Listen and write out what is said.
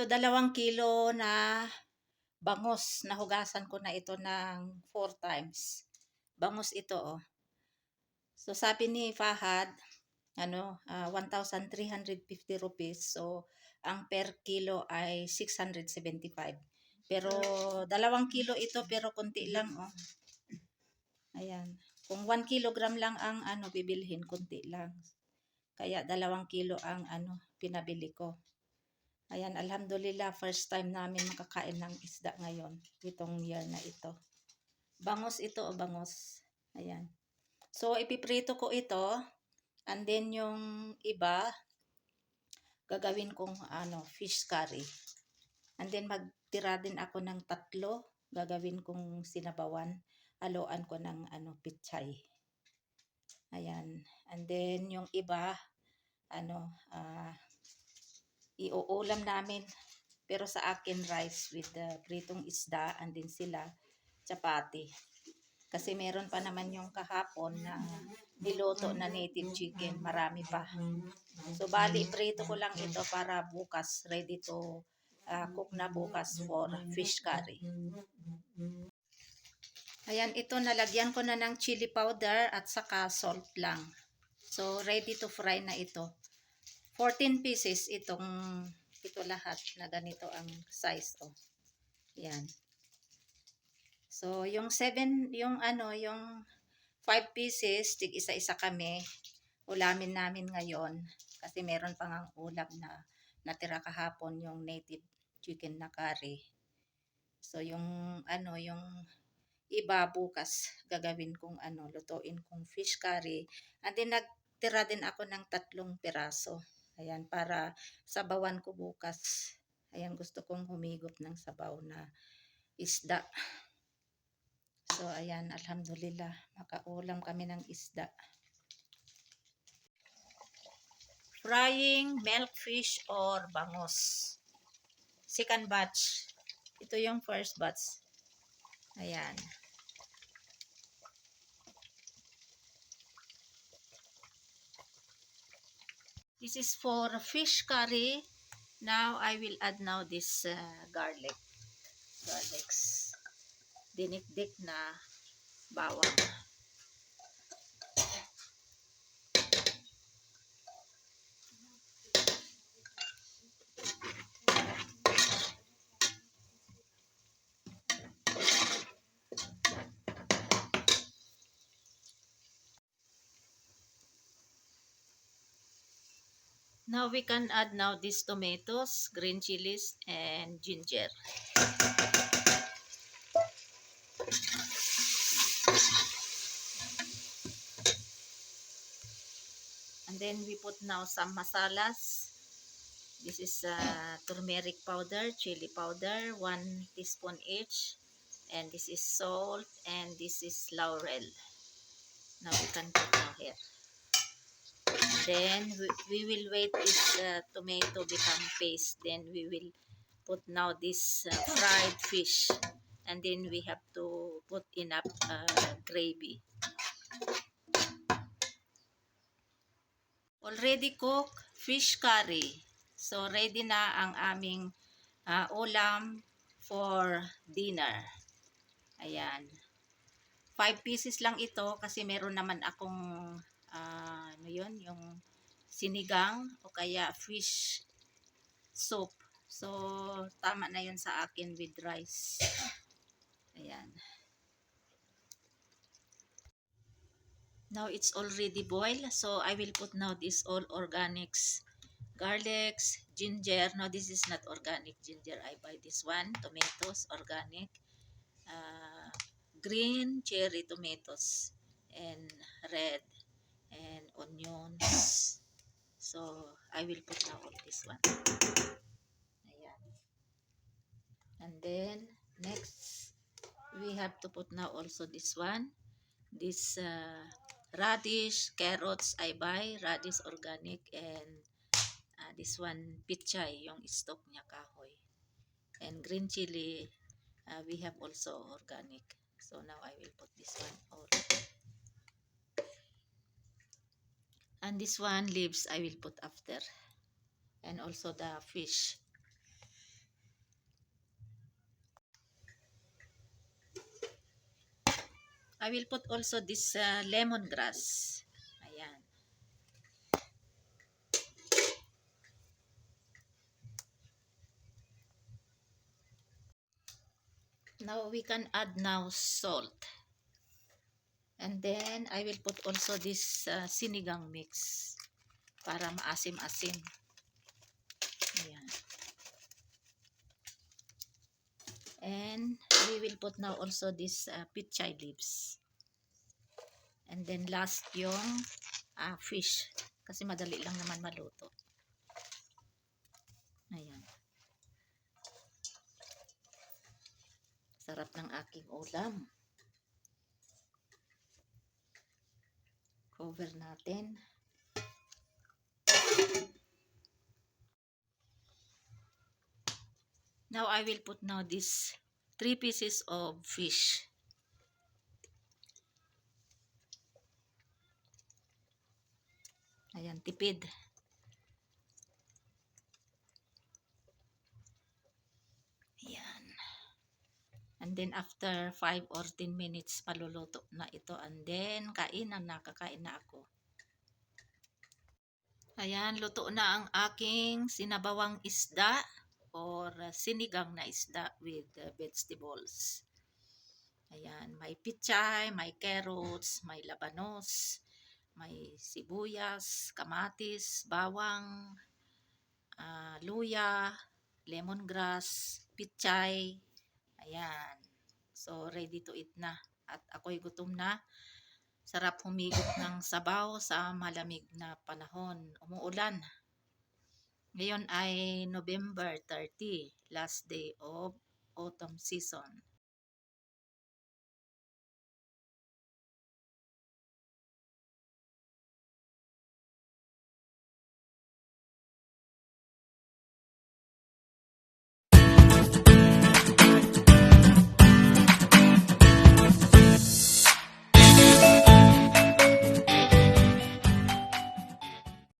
Ito 2 kilo na bangus. Nahugasan ko na ito ng 4 times. Bangus ito, oh. So, sabi ni Fahad, 1,350 rupees. So, ang per kilo ay 675. Pero, 2 kilo ito, pero konti lang, oh. Ayan. Kung 1 kilogram lang ang bibilhin, konti lang. Kaya 2 kilo ang pinabili ko. Ayan, alhamdulillah, first time namin makakain ng isda ngayon, itong year na ito. Bangus ito, o bangus. Ayan. So, ipiprito ko ito, and then yung iba, gagawin kong fish curry. And then, magtira din ako ng 3, gagawin kong sinabawan, haluan ko ng pichay. Ayan. And then, yung iba, iuulam namin. Pero sa akin, rice with the pritong isda, and then sila, chapati. Kasi meron pa naman yung kahapon na niluto na native chicken. Marami pa. So, bali, prito ko lang ito para bukas. Ready to cook na bukas for fish curry. Ayan, ito nalagyan ko na ng chili powder at saka salt lang. So, ready to fry na ito. 14 pieces ito lahat na ganito ang size, oh. Yan. So, yung 5 pieces, tig isa-isa kami. Ulamin namin ngayon kasi meron pang ang ulam na natira kahapon, yung native chicken na curry. So, yung iba bukas gagawin kong lutuin kong fish curry. And then nagtira din ako ng 3 piraso. Ayan, para sabawan ko bukas. Ayan, gusto kong humigop ng sabaw na isda. So, ayan, alhamdulillah, makaulam kami ng isda. Frying milk fish or bangus. Second batch. Ito yung first batch. Ayan. This is for fish curry. Now, I will add now this garlic. Garlics. Dinikdik na bawang. Now we can add now these tomatoes, green chilies, and ginger. And then we put now some masalas. This is turmeric powder, chili powder, 1 teaspoon each. And this is salt, and this is laurel. Now we can put now here. Then we will wait this tomato become paste. Then we will put now this fried fish. And then we have to put enough gravy. Already cooked fish curry. So ready na ang aming ulam for dinner. Ayan. 5 pieces lang ito kasi meron naman akong yung sinigang o kaya fish soup. So, tama na yun sa akin with rice. Ayan. Now, it's already boiled. So, I will put now this all organics. Garlics, ginger. No, this is not organic ginger. I buy this one. Tomatoes, organic. Green cherry tomatoes. And red. And onions. So, I will put now all this one. Ayan. And then, next, we have to put now also this one. This radish, carrots, I buy. Radish organic. And this one, pichay, yung stock niya kahoy. And green chili, we have also organic. So, now I will put this one all. And this one leaves I will put after. And also the fish. I will put also this lemongrass. Ayan. Now we can add now salt. And then I will put also this sinigang mix para maasim-asim. Ayan. And we will put now also this pichay leaves. And then last yung fish. Kasi madali lang naman maluto. Ayan. Sarap ng aking ulam. Cover natin. Now I will put now this 3 pieces of fish. Ayan, tipid. Ayan. And then after 5 or 10 minutes paluluto na ito. And then kainan na, kakain na ako. Ayan, luto na ang aking sinabawang isda or sinigang na isda with vegetables. Ayan, may pichay, may carrots, may labanos, may sibuyas, kamatis, bawang, luya, lemongrass, pichay. Ayan. So, ready to eat na. At ako'y gutom na. Sarap humigop ng sabaw sa malamig na panahon. Umuulan. Ngayon ay November 30, last day of autumn season.